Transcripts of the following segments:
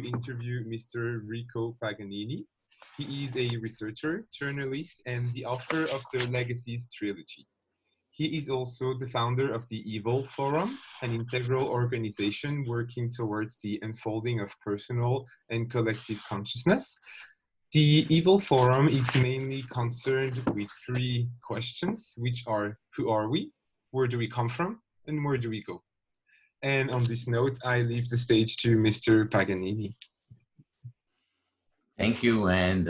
interview Mr. Rico Paganini. He is a researcher, journalist, and the author of the Legacies trilogy. He is also the founder of the Evil Forum, an integral organization working towards the unfolding of personal and collective consciousness. The Evil Forum is mainly concerned with three questions, which are: who are we, where do we come from, and where do we go? And on this note, I leave the stage to Mr. Paganini. Thank you, and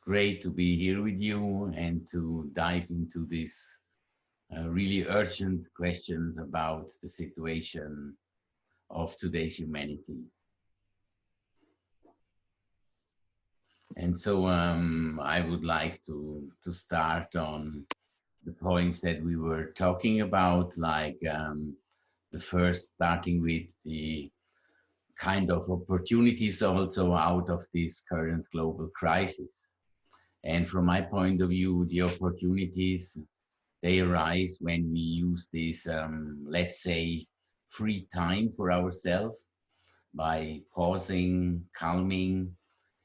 great to be here with you and to dive into these really urgent questions about the situation of today's humanity. And so I would like to start on the points that we were talking about, like the first starting with the kind of opportunities also out of this current global crisis. And from my point of view, the opportunities, they arise when we use this, let's say, free time for ourselves by pausing, calming,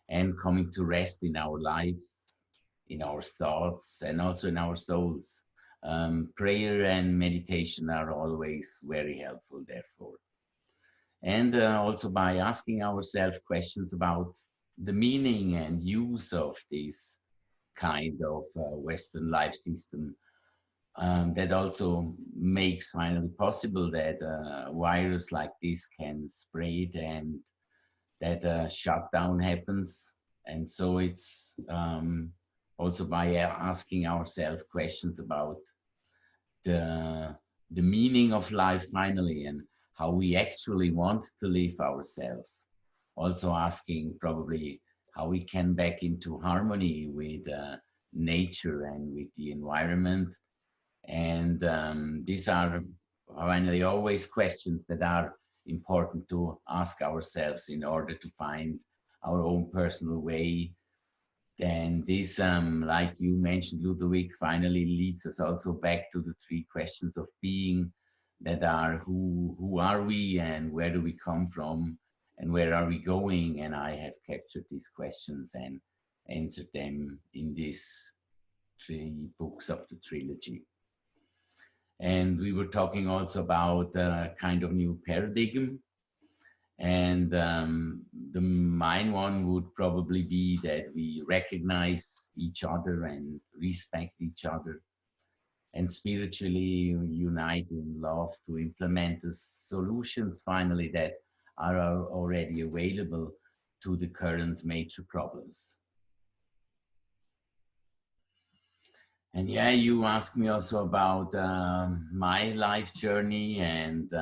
and coming to rest in our lives, in our thoughts, and also in our souls. Prayer and meditation are always very helpful, therefore. And also by asking ourselves questions about the meaning and use of this kind of Western life system that also makes finally possible that a virus like this can spread and that a shutdown happens. And so it's also by asking ourselves questions about the meaning of life finally and how we actually want to live ourselves. Also asking probably how we can back into harmony with nature and with the environment. And these are finally always questions that are important to ask ourselves in order to find our own personal way. Then this, like you mentioned, Ludovic, finally leads us also back to the three questions of being, that are who are we and where do we come from and where are we going? And I have captured these questions and answered them in these three books of the trilogy. And we were talking also about a kind of new paradigm. And the main one would probably be that we recognize each other and respect each other and spiritually unite in love to implement the solutions finally that are already available to the current major problems. And yeah, you asked me also about my life journey and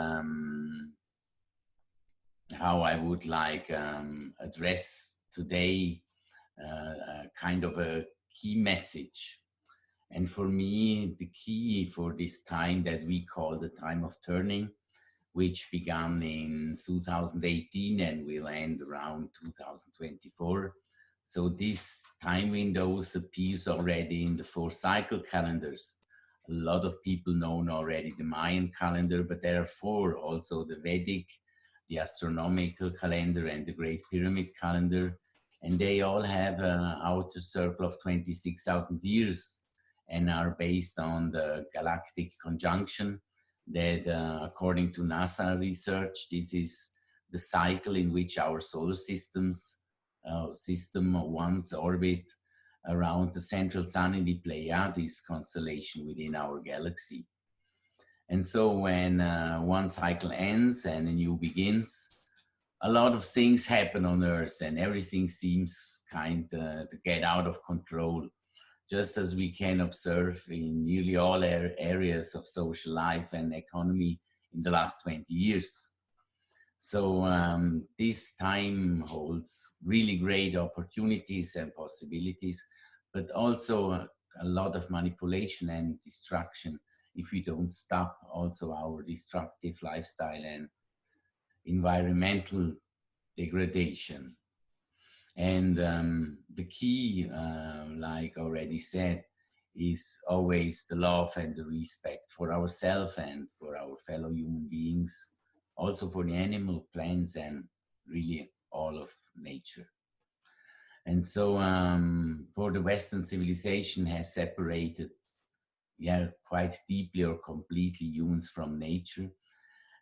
how I would like address today kind of a key message. And for me, the key for this time that we call the time of turning, which began in 2018 and will end around 2024. So this time windows appears already in the 4 cycle calendars. A lot of people know already the Mayan calendar, but there are 4 also: the Vedic, the astronomical calendar, and the Great Pyramid calendar. And they all have an outer circle of 26,000 years and are based on the galactic conjunction that, according to NASA research, this is the cycle in which our solar system once orbit around the central sun in the Pleiades constellation within our galaxy. And so when one cycle ends and a new begins, a lot of things happen on Earth and everything seems kind of to get out of control, just as we can observe in nearly all areas of social life and economy in the last 20 years. So this time holds really great opportunities and possibilities, but also a lot of manipulation and destruction if we don't stop also our destructive lifestyle and environmental degradation. And the key, like already said, is always the love and the respect for ourselves and for our fellow human beings, also for the animal, plants, and really all of nature. And so for the Western civilization has separated, yeah, quite deeply or completely humans from nature,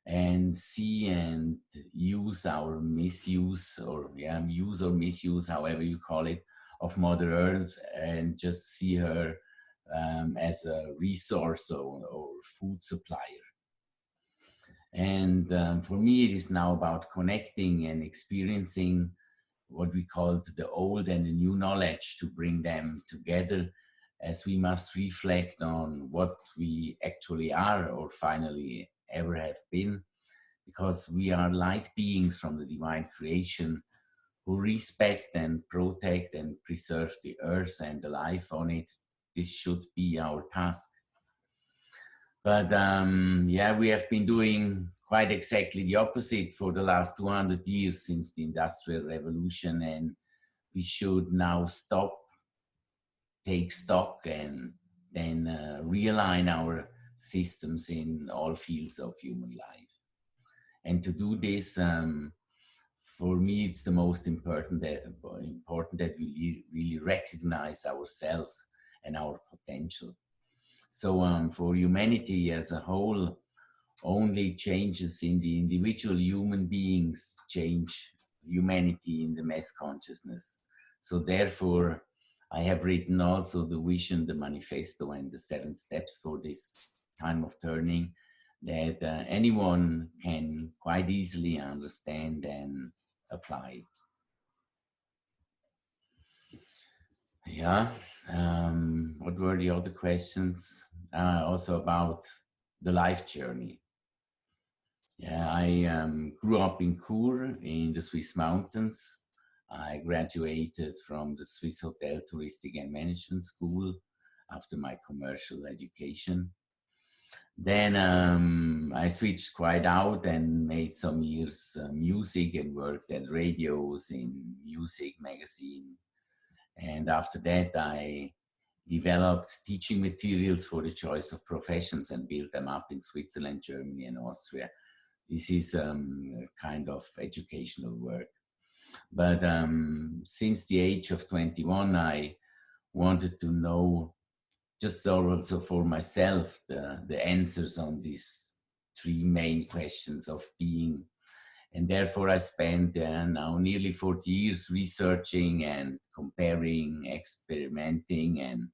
and see and use our misuse, or yeah, use or misuse, however you call it, of Mother Earth, and just see her as a resource or food supplier. And for me, it is now about connecting and experiencing what we call the old and the new knowledge, to bring them together, as we must reflect on what we actually are, or finally ever have been, because we are light beings from the divine creation who respect and protect and preserve the earth and the life on it. This should be our task. But yeah, we have been doing quite exactly the opposite for the last 200 years since the Industrial Revolution, and we should now stop, take stock, and then realign our systems in all fields of human life. And to do this, for me, it's the most important that we really recognize ourselves and our potential. So for humanity as a whole, only changes in the individual human beings change humanity in the mass consciousness. So therefore, I have written also the vision, the manifesto, and the 7 steps for this time of turning, that anyone can quite easily understand and apply. Yeah. What were the other questions? Also about the life journey. Yeah, I grew up in Chur in the Swiss mountains. I graduated from the Swiss Hotel Touristic and Management School after my commercial education. Then I switched quite out and made some years music and worked at radios, in music magazine. And after that, I developed teaching materials for the choice of professions and built them up in Switzerland, Germany, and Austria. This is kind of educational work. But since the age of 21, I wanted to know, just also for myself, the answers on these 3 main questions of being. And therefore, I spent now nearly 40 years researching and comparing, experimenting, and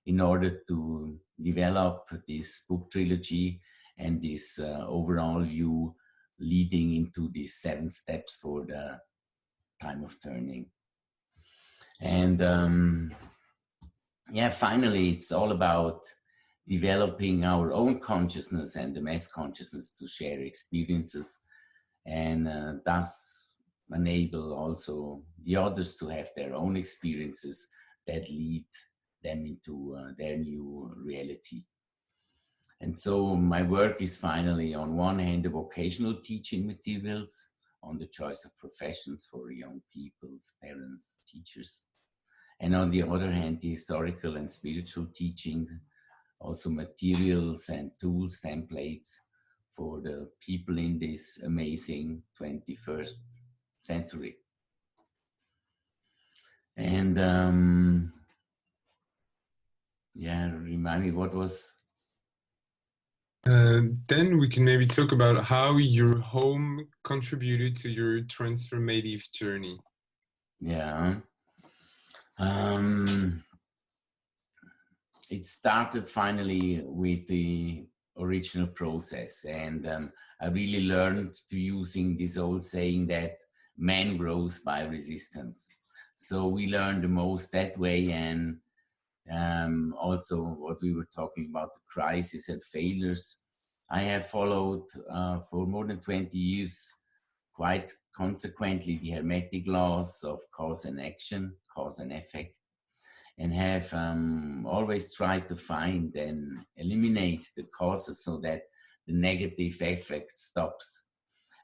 in order to develop this book trilogy and this overall view leading into these 7 steps for the time of turning. And yeah, finally, it's all about developing our own consciousness and the mass consciousness to share experiences, and thus enable also the others to have their own experiences that lead them into their new reality. And so my work is finally, on one hand, the vocational teaching materials on the choice of professions for young people, parents, teachers. And on the other hand, the historical and spiritual teaching, also materials and tools, templates for the people in this amazing 21st century. And yeah, remind me, what was... Then we can maybe talk about how your home contributed to your transformative journey. Yeah. It started finally with the original process, and I really learned to using this old saying that man grows by resistance. So we learned the most that way, and also what we were talking about, the crisis and failures. I have followed for more than 20 years quite consequently the hermetic laws of cause and action, cause and effect, and have always tried to find and eliminate the causes so that the negative effect stops.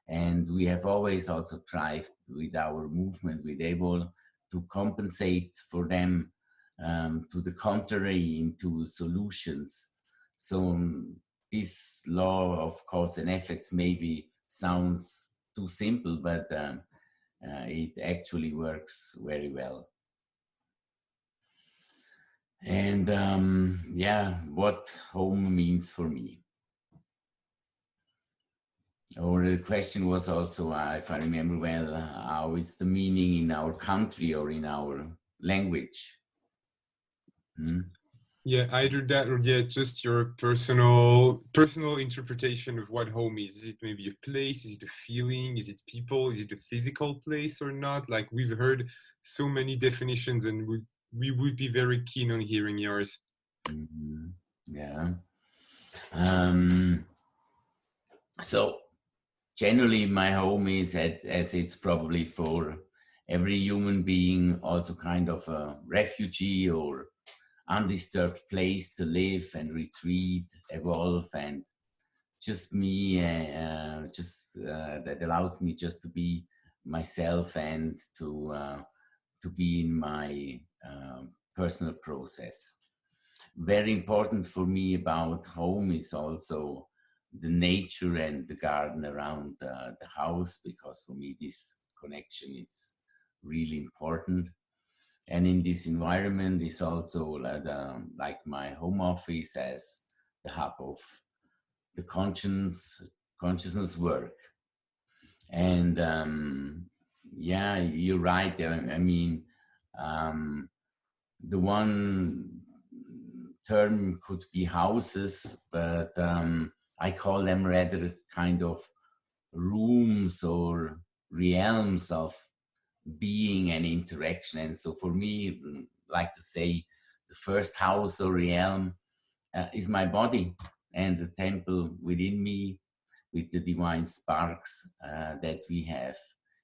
And we have always also tried with our movement, with able to compensate for them, to the contrary, into solutions. So this law of cause and effects maybe sounds too simple, but it actually works very well. And yeah, what home means for me. Or the question was also, if I remember well, how is the meaning in our country or in our language? Yeah, either that or yeah, just your personal interpretation of what home is. Is it maybe a place? Is it a feeling? Is it people? Is it a physical place or not? Like we've heard so many definitions, and we would be very keen on hearing yours. Mm-hmm. Yeah. Um, so generally, my home is as it's probably for every human being, also kind of a refugee or undisturbed place to live and retreat, evolve, and just me, that allows me just to be myself and to be in my personal process. Very important for me about home is also the nature and the garden around the house, because for me this connection is really important. And in this environment is also like my home office as the hub of the consciousness work. And yeah, you're right. I mean, um, the one term could be houses, but I call them rather kind of rooms or realms of being and interaction. And so for me, like to say, the first house or realm is my body and the temple within me with the divine sparks that we have,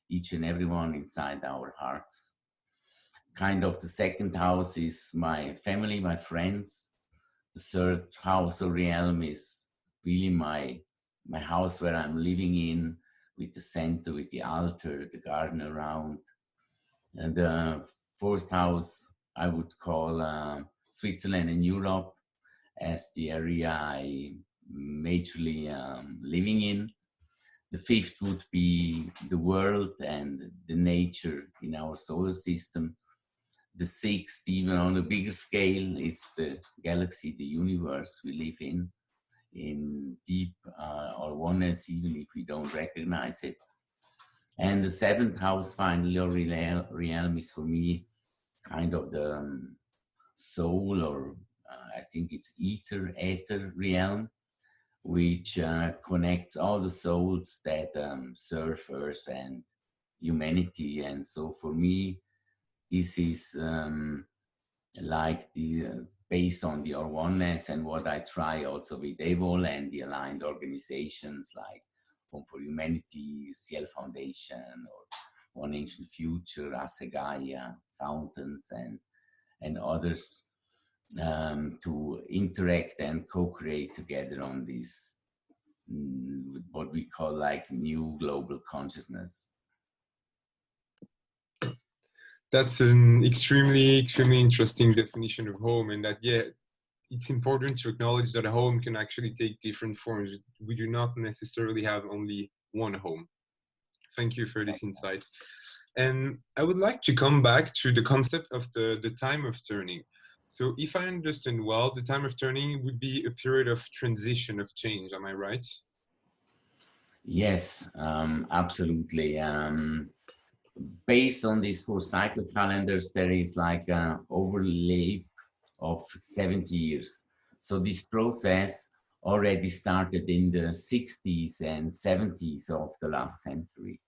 each and everyone inside our hearts. Kind of the second house is my family, my friends. The third house or realm is really my house where I'm living in, with the center, with the altar, the garden around. And the fourth house I would call Switzerland and Europe as the area I majorly living in. The fifth would be the world and the nature in our solar system. The sixth, even on a bigger scale, it's the galaxy, the universe we live in deep or oneness, even if we don't recognize it. And the seventh house, finally, or realm, is for me kind of the soul, or I think it's ether realm, which connects all the souls that serve Earth and humanity. And so for me, this is like the based on the oneness and what I try also with EVOL and the aligned organizations like Home for Humanity, Ciel Foundation, or One Ancient Future, Asegaya, Fountains, and others, to interact and co-create together on this, what we call like new global consciousness. That's an extremely interesting definition of home, and that yeah, it's important to acknowledge that a home can actually take different forms. We do not necessarily have only one home. Thank you for this insight. And I would like to come back to the concept of the time of turning. So if I understand well, the time of turning would be a period of transition, of change. Am I right? Yes, absolutely. Based on these four cycle calendars, there is like an overlap of 70 years. So this process already started in the 60s and 70s of the last century.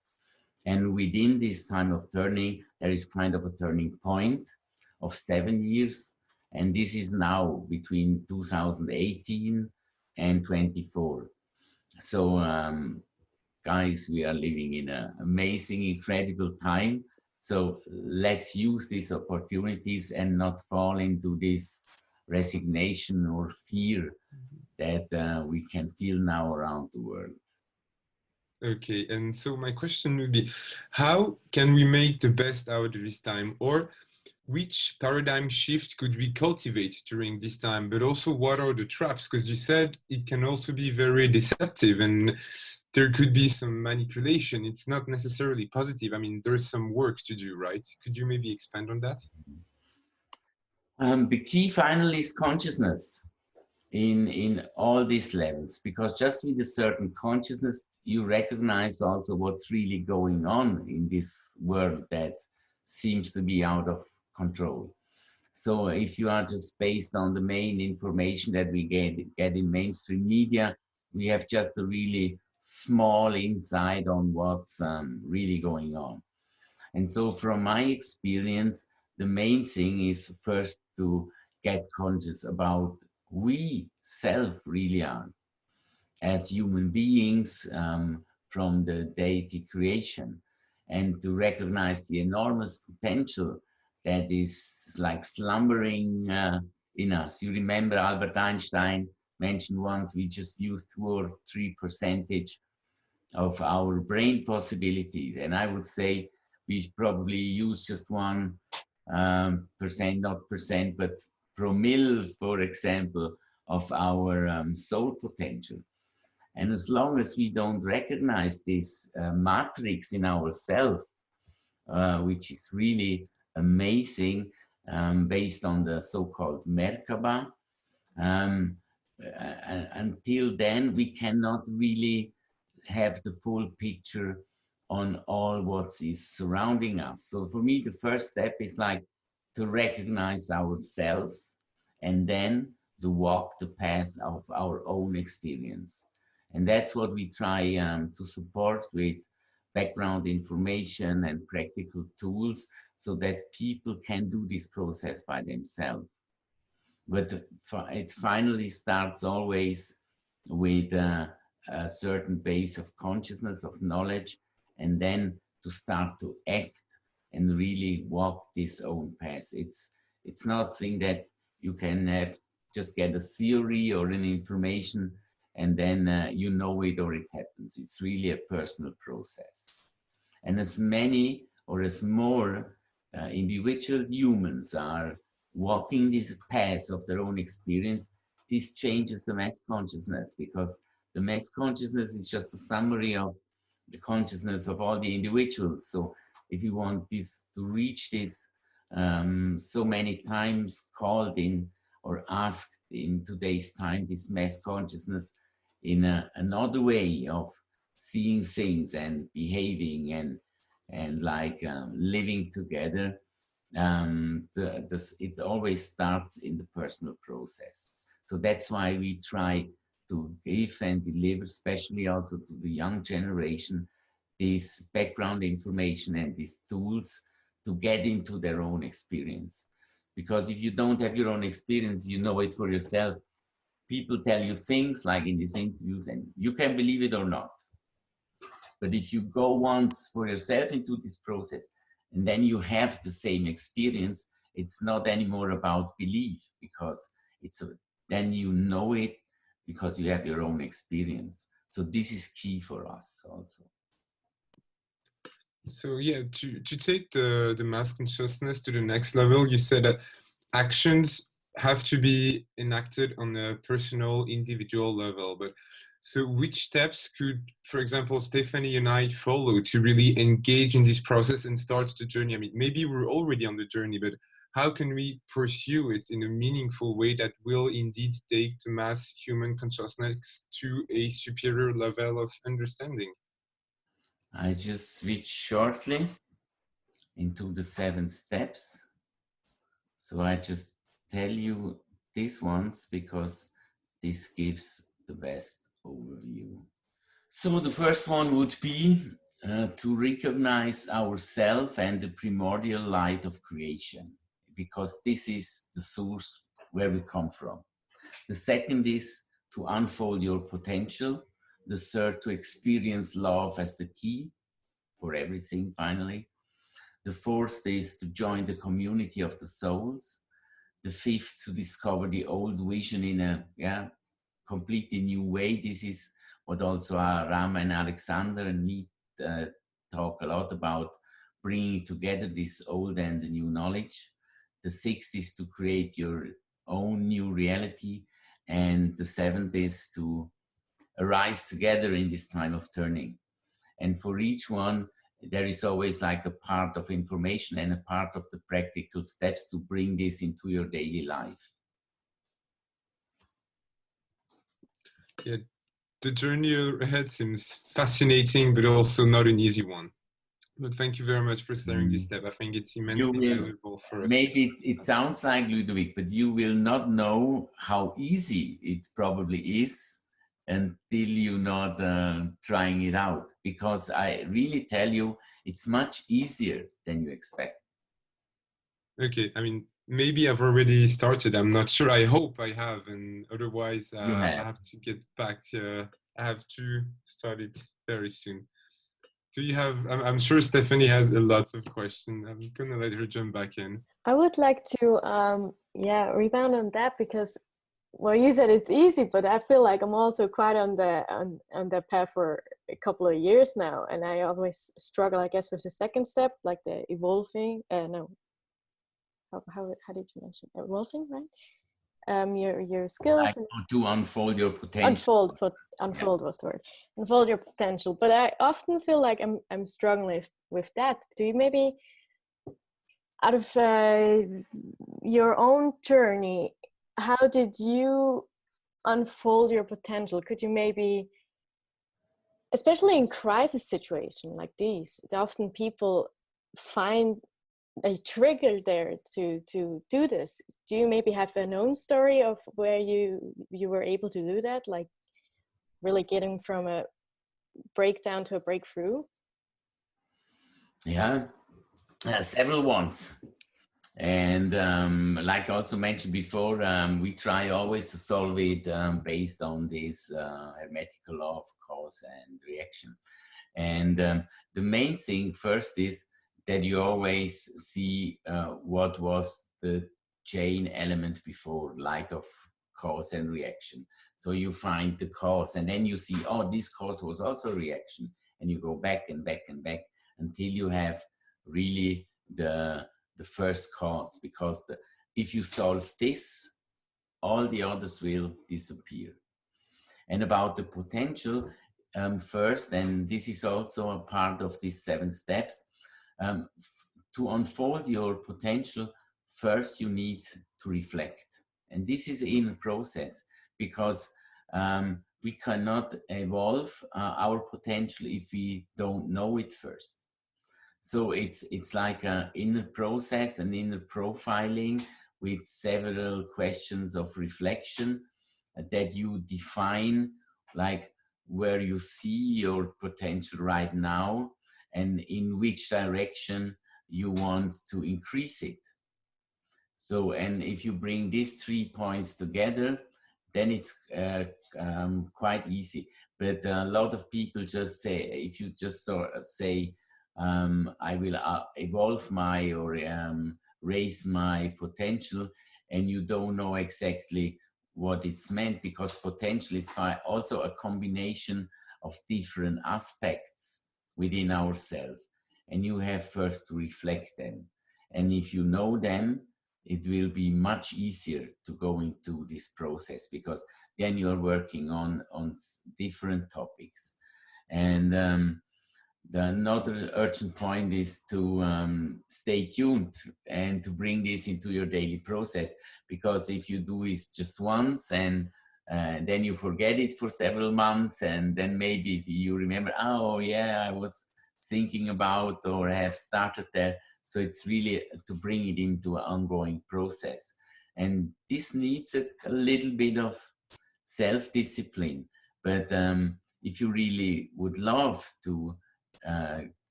And within this time of turning, there is kind of a turning point of 7 years. And this is now between 2018 and 24. So guys, we are living in an amazing, incredible time. So let's use these opportunities and not fall into this resignation or fear that we can feel now around the world. Okay, and so my question would be, how can we make the best out of this time? Or which paradigm shift could we cultivate during this time, but also what are the traps? Because you said it can also be very deceptive and there could be some manipulation. It's not necessarily positive. I mean, there's some work to do, right? Could you maybe expand on that? The key finally is consciousness in all these levels, because just with a certain consciousness, you recognize also what's really going on in this world that seems to be out of control. So if you are just based on the main information that we get in mainstream media, we have just a really small insight on what's really going on. And so from my experience, the main thing is first to get conscious about we self really are as human beings from the deity creation, and to recognize the enormous potential that is like slumbering in us. You remember Albert Einstein mentioned once we just use 2 or 3% of our brain possibilities, and I would say we probably use just 1%, not percent, but promille, for example, of our soul potential. And as long as we don't recognize this matrix in ourselves, which is really amazing, based on the so-called Merkaba, um, until then we cannot really have the full picture on all what is surrounding us. So for me, the first step is like to recognize ourselves and then to walk the path of our own experience. And that's what we try to support with background information and practical tools so that people can do this process by themselves. But it finally starts always with a certain base of consciousness, of knowledge, and then to start to act and really walk this own path. It's nothing that you can have just get a theory or an information and then you know it or it happens. It's really a personal process. And as many or as more individual humans are walking this path of their own experience, this changes the mass consciousness, because the mass consciousness is just a summary of the consciousness of all the individuals. So if you want this to reach this so many times called in or asked in today's time, this mass consciousness in another way of seeing things and behaving and like living together, it always starts in the personal process. So that's why we try to give and deliver, especially also to the young generation, this background information and these tools to get into their own experience. Because if you don't have your own experience, you know it for yourself. People tell you things like in these interviews, and you can believe it or not. But if you go once for yourself into this process, and then you have the same experience, it's not anymore about belief, because then you know it because you have your own experience. So this is key for us also. So yeah, to take the mass consciousness to the next level, you said that actions have to be enacted on a personal, individual level. But so which steps could, for example, Stephanie and I follow to really engage in this process and start the journey? I mean, maybe we're already on the journey, but how can we pursue it in a meaningful way that will indeed take the mass human consciousness to a superior level of understanding? I just switch shortly into the 7 steps. So I just tell you these ones because this gives the best overview. So the first one would be to recognize ourself and the primordial light of creation, because this is the source where we come from. The second is to unfold your potential. The third, to experience love as the key for everything, finally. The fourth is to join the community of the souls. The fifth, to discover the old vision in a completely new way. This is what also Rama and Alexander and me talk a lot about, bringing together this old and the new knowledge. The 6th is to create your own new reality. And the 7th is to arise together in this time of turning. And for each one, there is always like a part of information and a part of the practical steps to bring this into your daily life. Yeah, the journey ahead seems fascinating, but also not an easy one. But thank you very much for sharing this step. I think it's immensely valuable for us. Maybe it sounds like Ludovic, but you will not know how easy it probably is until you're not trying it out. Because I really tell you, it's much easier than you expect. Okay, I mean, maybe I've already started. I'm not sure. I hope I have, and otherwise I have to get back. I have to start it very soon. Do you have? I'm sure Stephanie has a lot of questions. I'm gonna let her jump back in. I would like to, rebound on that, because, well, you said it's easy, but I feel like I'm also quite on the path for a couple of years now, and I always struggle, I guess, with the second step, like the evolving. How did you mention evolving, right? Your skills, like to unfold your potential. Unfold was the word. Unfold your potential. But I often feel like I'm struggling with that. Do you maybe, out of your own journey, how did you unfold your potential? Could you maybe, especially in crisis situation like these, often people find a trigger there to do this. Do you maybe have an own story of where you were able to do that, like really getting from a breakdown to a breakthrough? Yeah, several ones. And like I also mentioned before, we try always to solve it based on this hermetical law of cause and reaction. And the main thing first is that you always see what was the chain element before, like of cause and reaction. So you find the cause, and then you see, oh, this cause was also a reaction, and you go back and back and back until you have really the first cause, because if you solve this, all the others will disappear. And about the potential, first, and this is also a part of these 7 steps, to unfold your potential, first you need to reflect. And this is in a process, because we cannot evolve our potential if we don't know it first. So it's like an inner process, an inner profiling with several questions of reflection that you define, like where you see your potential right now and in which direction you want to increase it. So, and if you bring these 3 points together, then it's quite easy. But a lot of people just say, if you just say, I will evolve my or raise my potential, and you don't know exactly what it's meant, because potential is also a combination of different aspects within ourselves, and you have first to reflect them. And if you know them, it will be much easier to go into this process, because then you're working on different topics. And another urgent point is to stay tuned and to bring this into your daily process, because if you do it just once and then you forget it for several months, and then maybe you remember, oh yeah, I was thinking about or have started there. So it's really to bring it into an ongoing process. And this needs a little bit of self-discipline. But if you really would love to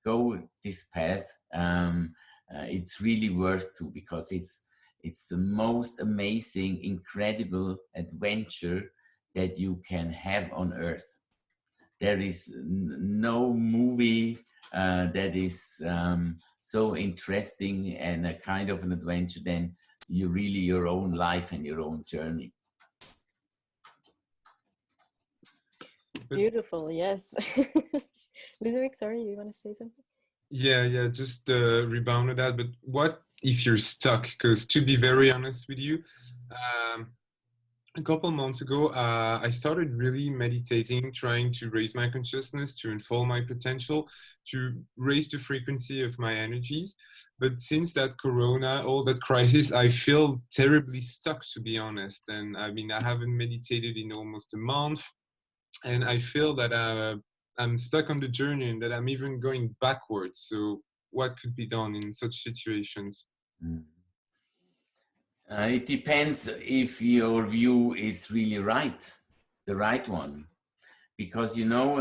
go this path, it's really worth to, because it's the most amazing, incredible adventure that you can have on earth. There is no movie that is so interesting and a kind of an adventure than your own life and your own journey. Beautiful, yes. Ludovic, sorry, you want to say something? Yeah, just rebound on that. But what if you're stuck. Because to be very honest with you, a couple months ago, I started really meditating, trying to raise my consciousness, to unfold my potential, to raise the frequency of my energies. But since that corona, all that crisis, I feel terribly stuck, to be honest. And I mean, I haven't meditated in almost a month. And I feel that I'm stuck on the journey and that I'm even going backwards. So what could be done in such situations? Mm. It depends if your view is really right, the right one. Because, you know,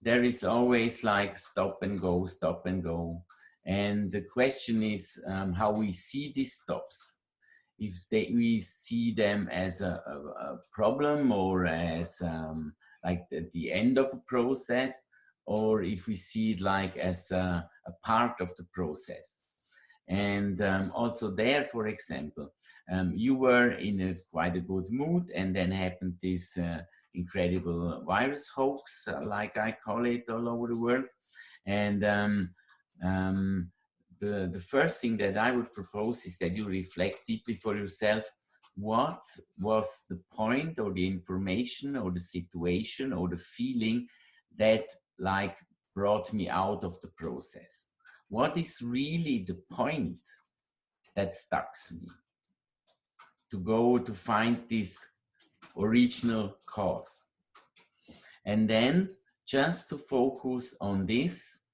there is always like stop and go, stop and go. And the question is how we see these stops. If we see them as a problem or as like the end of a process, or if we see it like as a part of the process. And also there, for example, you were in quite a good mood, and then happened this incredible virus hoax, like I call it, all over the world. And the first thing that I would propose is that you reflect deeply for yourself. What was the point or the information or the situation or the feeling that like brought me out of the process? What is really the point that stucks me to go to find this original cause? And then just to focus on this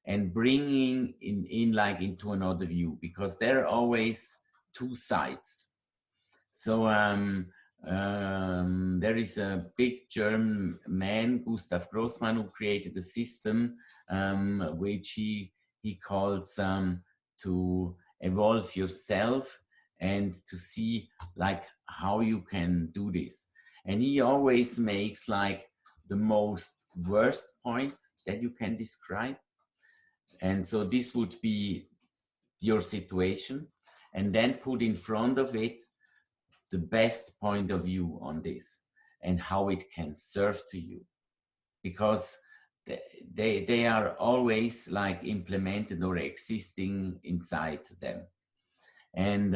and bringing in like into another view, because there are always two sides. So there is a big German man, Gustav Grossmann, who created a system which he calls to evolve yourself and to see like how you can do this. And he always makes like the most worst point that you can describe. And so this would be your situation, and then put in front of it the best point of view on this and how it can serve to you, because they are always like implemented or existing inside them. And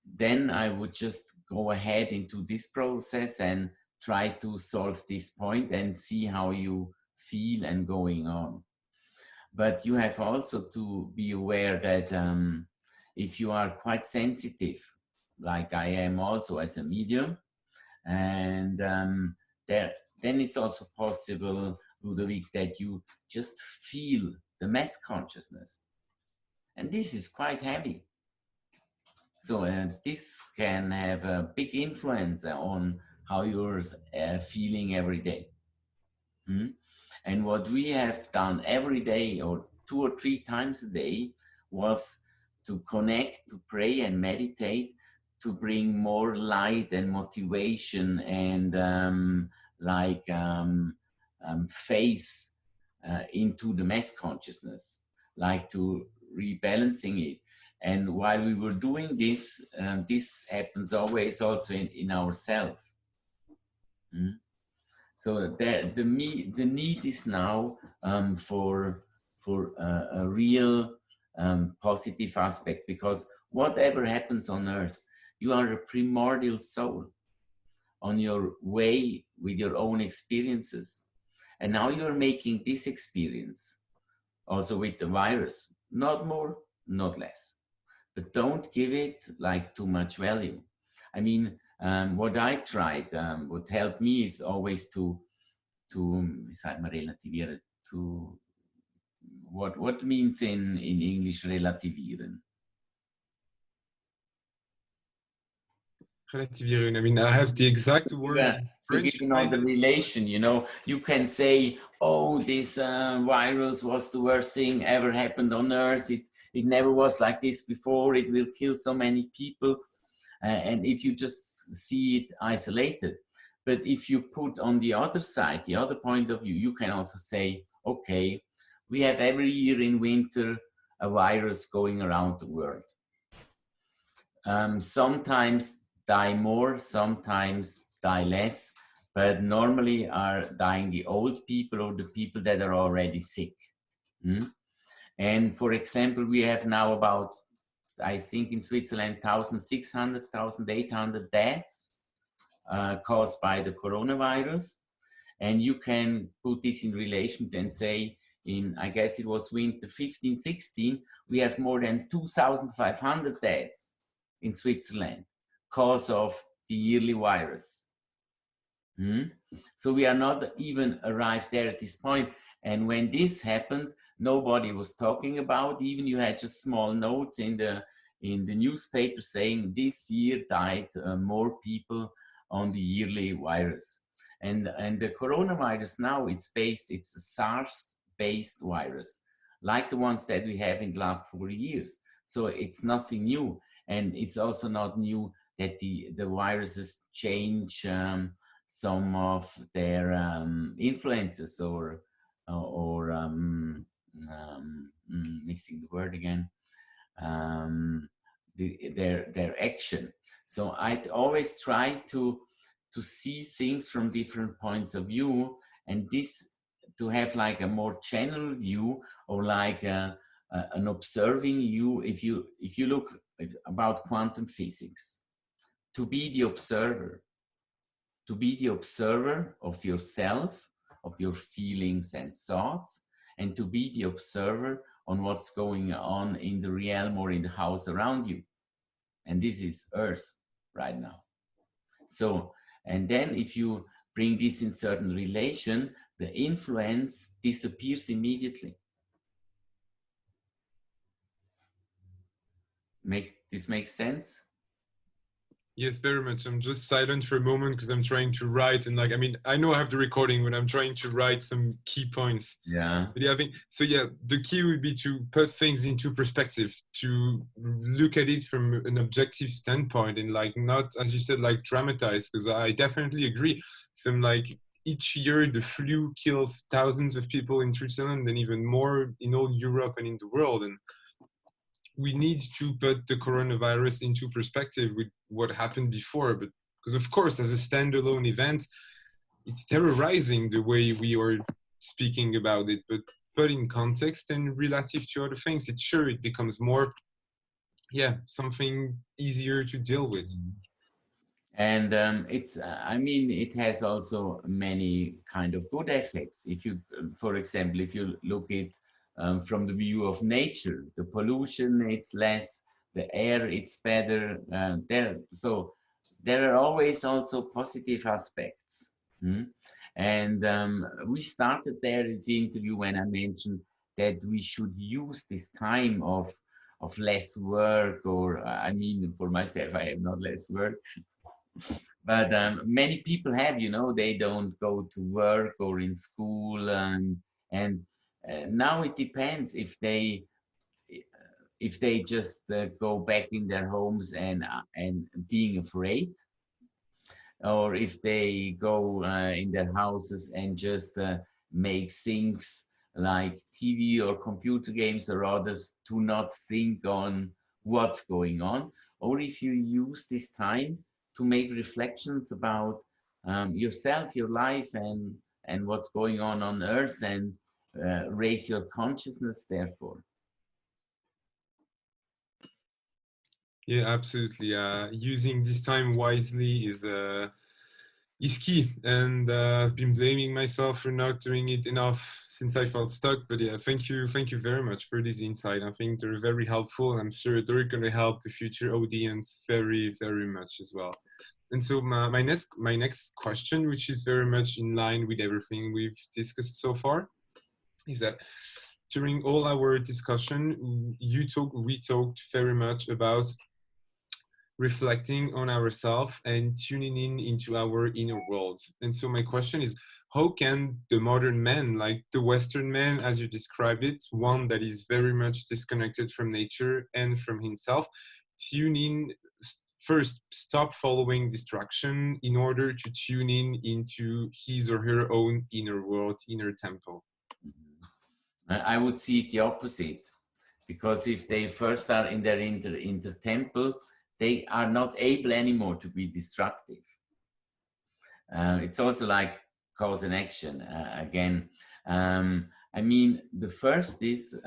then I would just go ahead into this process and try to solve this point and see how you feel and going on. But you have also to be aware that if you are quite sensitive, like I am also as a medium, and then it's also possible, Ludovic, that you just feel the mass consciousness. And this is quite heavy. So this can have a big influence on how you're feeling every day. And what we have done every day or 2 or 3 times a day was to connect, to pray and meditate, to bring more light and motivation and faith into the mass consciousness, like to rebalancing it. And while we were doing this, this happens always also in ourselves. So the need is now for a real positive aspect, because whatever happens on earth, you are a primordial soul on your way with your own experiences. And now you're making this experience also with the virus, not more, not less. But don't give it like too much value. I mean, what I tried, what helped me is always to wie sagt man relativieren, to what means in English relativieren? Relativieren. I mean, I have the exact word in French. To give the relation, you know, you can say, oh, this virus was the worst thing ever happened on earth. It never was like this before. It will kill so many people. And if you just see it isolated. But if you put on the other side, the other point of view, you can also say, okay, we have every year in winter a virus going around the world. Sometimes die more, sometimes die less, but normally are dying the old people or the people that are already sick. And for example, we have now about, I think in Switzerland, 1,600, 1,800 deaths caused by the coronavirus. And you can put this in relation and say, in, I guess it was winter 15, 16, we have more than 2,500 deaths in Switzerland cause of the yearly virus. So we are not even arrived there at this point. And when this happened, nobody was talking about, even you had just small notes in the newspaper saying this year died more people on the yearly virus. And the coronavirus now, it's a SARS-based virus, like the ones that we have in the last 4 years. So it's nothing new. And it's also not new that the viruses change some of their influences or missing the word again, their action. So I'd always try to see things from different points of view, and this to have like a more general view, or like an observing view. If you look about quantum physics, to be the observer of yourself, of your feelings and thoughts, and to be the observer on what's going on in the realm or in the house around you. And this is Earth right now. So, and then if you bring this in certain relation, the influence disappears immediately. This makes sense? Yes, very much. I'm just silent for a moment because I'm trying to write, and like, I mean, I know I have the recording, but I'm trying to write some key points. Yeah. But yeah, I think so. Yeah, the key would be to put things into perspective, to look at it from an objective standpoint, and like not, as you said, like dramatize. Because I definitely agree. Some like each year the flu kills thousands of people in Switzerland, and even more in all Europe and in the world, and we need to put the coronavirus into perspective with what happened before. But because of course, as a standalone event, it's terrorizing the way we are speaking about it, but put in context and relative to other things, it's sure it becomes more, something easier to deal with. And it's, I mean, it has also many kind of good effects. If you, for example, if you look at from the view of nature, the pollution, it's less, the air, it's better. So there are always also positive aspects. And we started there at the interview when I mentioned that we should use this time of less work, or I mean, for myself, I have not less work. But many people have, you know, they don't go to work or in school, and now it depends if they just go back in their homes and being afraid, or if they go in their houses and just make things like TV or computer games or others to not think on what's going on, or if you use this time to make reflections about yourself, your life, and what's going on Earth, and raise your consciousness therefore. Yeah, absolutely. Using this time wisely is key, and I've been blaming myself for not doing it enough since I felt stuck. But yeah, thank you very much for this insight. I think they're very helpful, and I'm sure they're going to help the future audience very, very much as well. And so my next question, which is very much in line with everything we've discussed so far, is that during all our discussion, we talked very much about reflecting on ourselves and tuning in into our inner world. And so my question is, how can the modern man, like the Western man, as you described it, one that is very much disconnected from nature and from himself, tune in, first stop following distraction in order to tune in into his or her own inner world, inner temple? I would see it the opposite, because if they first are in their inner temple, they are not able anymore to be destructive. It's also like cause and action again. I mean, the first is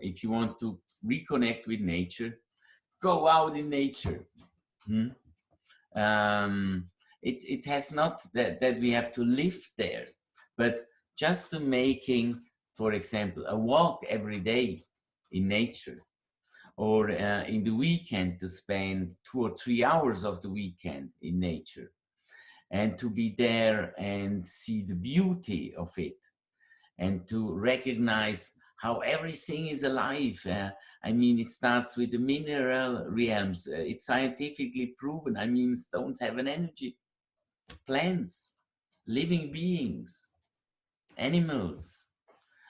if you want to reconnect with nature, go out in nature. Hmm? It has not that we have to live there, but just to making, for example, a walk every day in nature, or in the weekend to spend 2 or 3 hours of the weekend in nature, and to be there and see the beauty of it, and to recognize how everything is alive. I mean, it starts with the mineral realms. It's scientifically proven. I mean, stones have an energy. Plants, living beings, animals,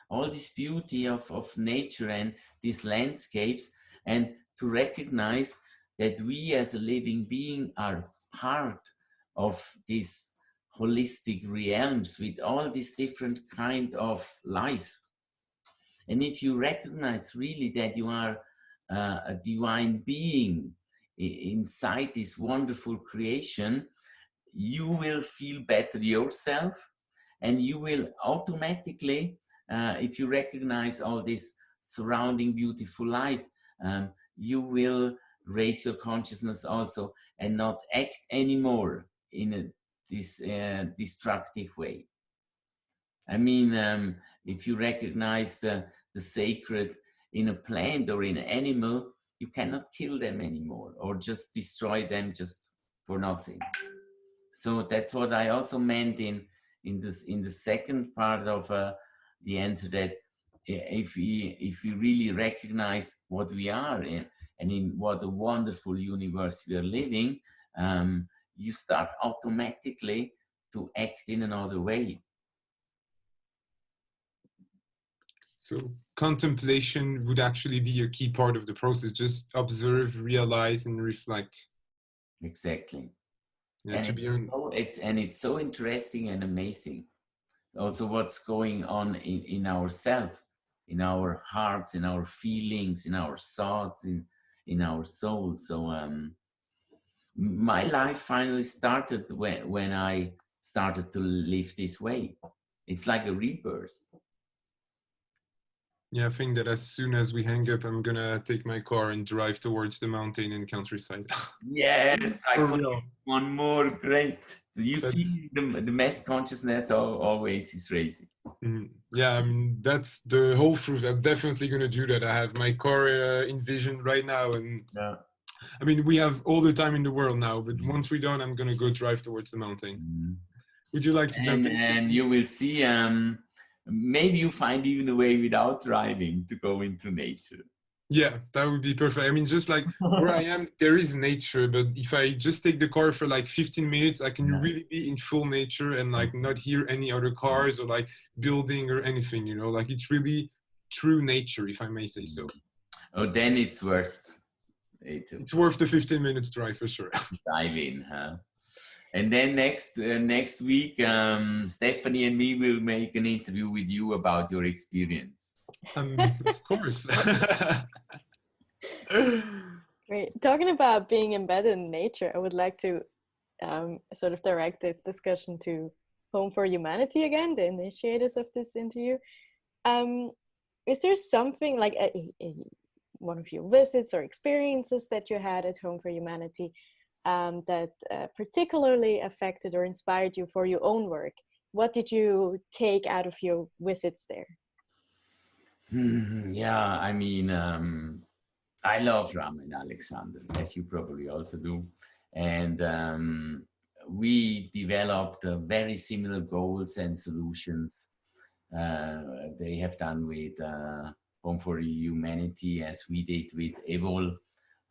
all this beauty of nature and these landscapes, and to recognize that we as a living being are part of these holistic realms with all these different kind of life. And if you recognize really that you are a divine being inside this wonderful creation, you will feel better yourself, and you will automatically, if you recognize all this surrounding beautiful life, you will raise your consciousness also and not act anymore in this destructive way. I mean, if you recognize the sacred in a plant or in an animal, you cannot kill them anymore or just destroy them just for nothing. So that's what I also meant in the second part of the answer, that if we really recognize what we are in, and in what a wonderful universe we are living, you start automatically to act in another way. So contemplation would actually be a key part of the process. Just observe, realize, and reflect. Exactly. Yeah, And it's so interesting and amazing. Also, what's going on in ourselves, in our hearts, in our feelings, in our thoughts, in our soul. So my life finally started when I started to live this way. It's like a rebirth. Yeah, I think that as soon as we hang up, I'm gonna take my car and drive towards the mountain and countryside. Yes, I For could real. one more. Great. You That's, see, the mass consciousness always is raising. yeah, I mean, that's the whole truth. I'm definitely gonna do that. I have my car envisioned right now, and Yeah. I mean, we have all the time in the world now, but once we're done, I'm gonna go drive towards the mountain. Mm. Would you like to jump in? And you will see, maybe you find even a way without driving to go into nature. Yeah, that would be perfect. I mean, just like where I am, there is nature, but if I just take the car for like 15 minutes, I can really be in full nature and like not hear any other cars or like building or anything, you know, like it's really true nature, if I may say so. Oh, then it's worth it. It's worth the 15 minutes drive for sure. Dive in, huh? And then next week, Stephanie and me will make an interview with you about your experience. Of course. Great. Talking about being embedded in nature, I would like to sort of direct this discussion to Home for Humanity again, the initiators of this interview. Is there something like one of your visits or experiences that you had at Home for Humanity that particularly affected or inspired you for your own work? What did you take out of your visits there? Yeah, I mean, I love Ram and Alexander, as you probably also do. And we developed very similar goals and solutions they have done with Home for Humanity, as we did with Evol.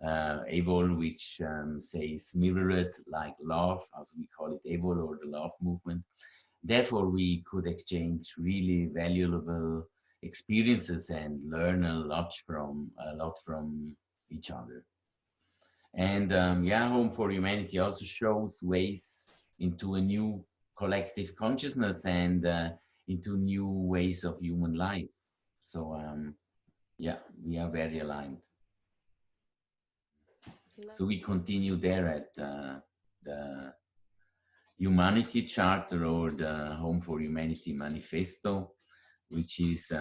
Evol, which says mirror it like love, as we call it Evol, or the love movement. Therefore, we could exchange really valuable experiences and learn a lot from each other. And yeah, Home for Humanity also shows ways into a new collective consciousness and into new ways of human life. So yeah, we are very aligned. So we continue there at the Humanity Charter or the Home for Humanity Manifesto, which is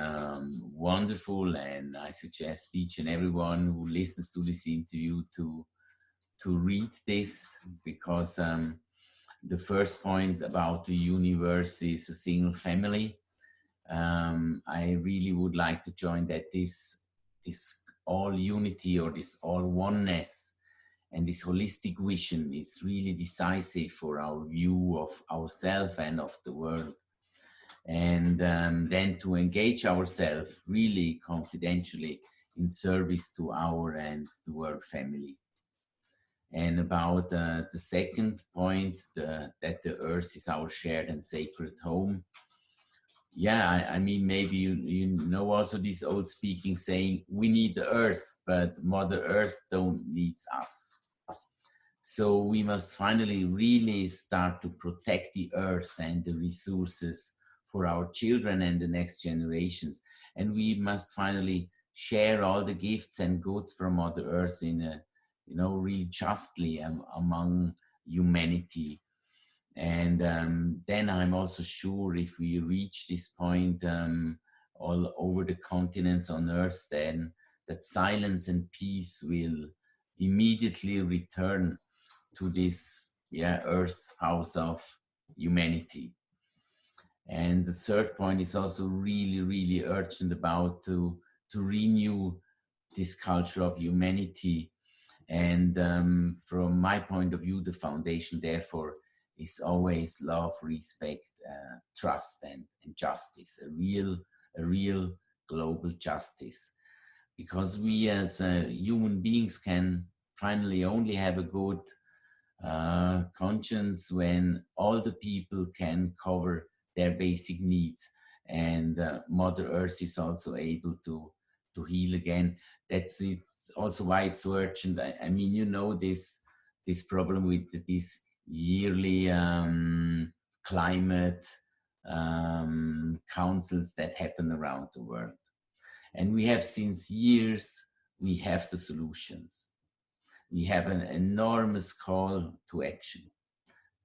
wonderful. And I suggest each and everyone who listens to this interview to read this, because the first point about the universe is a single family. I really would like to join that this all unity, or this all oneness, and this holistic vision is really decisive for our view of ourselves and of the world. And then to engage ourselves really confidentially in service to our and the world family. And about the second point, that the earth is our shared and sacred home. Yeah, I mean, maybe you know also this old speaking saying, we need the earth, but Mother Earth don't need us. So we must finally really start to protect the earth and the resources for our children and the next generations. And we must finally share all the gifts and goods from Mother Earth in a, really justly among humanity. And then I'm also sure if we reach this point all over the continents on Earth, then that silence and peace will immediately return to this Earth house of humanity. And the third point is also really, really urgent about to renew this culture of humanity. And from my point of view, the foundation, therefore, is always love, respect, trust, and justice. A real global justice. Because we as human beings can finally only have a good conscience when all the people can cover their basic needs, and Mother Earth is also able to heal again. That's it. Also why it's so urgent. I mean, this problem with this yearly climate councils that happen around the world, and we have since years we have the solutions. We have an enormous call to action,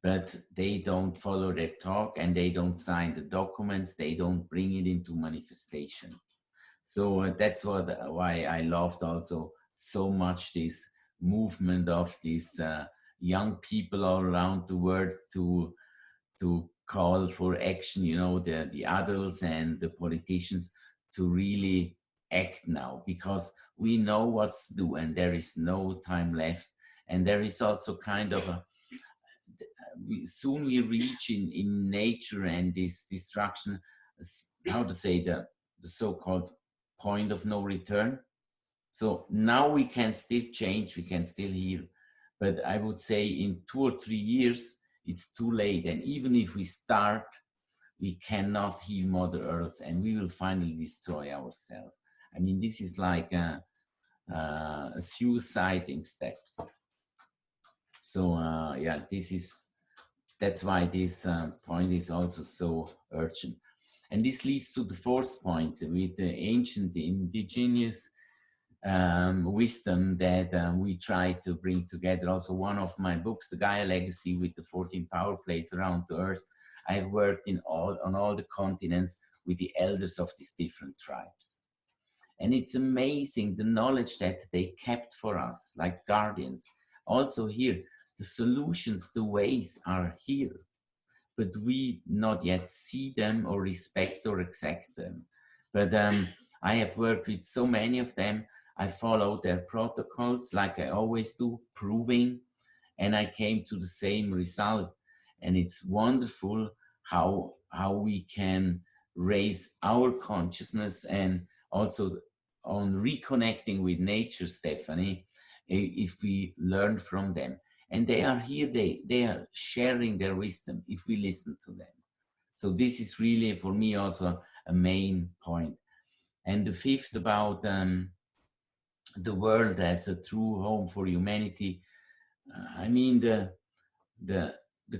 but they don't follow their talk, and they don't sign the documents. They don't bring it into manifestation. So that's why I loved also so much this movement of these young people all around the world to call for action. The adults and the politicians to really act now, because we know what to do, and there is no time left. And there is also kind of soon we reach in nature and this destruction, how to say, the so-called point of no return. So now we can still change, we can still heal, but I would say in 2 or 3 years it's too late. And even if we start, we cannot heal Mother Earth, and we will finally destroy ourselves. I mean, this is like a suicide in steps. So that's why this point is also so urgent. And this leads to the fourth point with the ancient indigenous wisdom that we try to bring together. Also, one of my books, The Gaia Legacy, with the 14 power plays around the earth. I've worked on all the continents with the elders of these different tribes. And it's amazing the knowledge that they kept for us, like guardians. Also here, the solutions, the ways are here, but we not yet see them or respect or accept them. But I have worked with so many of them. I followed their protocols like I always do, proving, and I came to the same result. And it's wonderful how we can raise our consciousness, and also on reconnecting with nature, Stephanie, if we learn from them. And they are here, they are sharing their wisdom if we listen to them. So this is really, for me, also a main point. And the fifth, about the world as a true home for humanity. I mean, the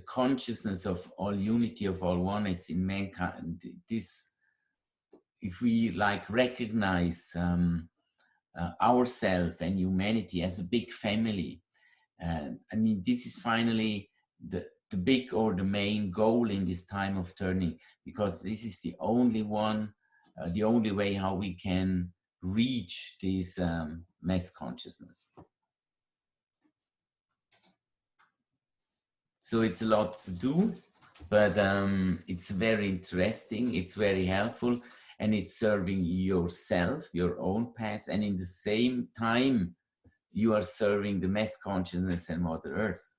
consciousness of all unity, of all oneness in mankind. This, if we like recognize ourselves and humanity as a big family, I mean, this is finally the big or the main goal in this time of turning, because this is the only one the only way how we can reach this mass consciousness. So it's a lot to do, but it's very interesting, it's very helpful, and it's serving yourself, your own path, and in the same time, you are serving the mass consciousness and Mother Earth.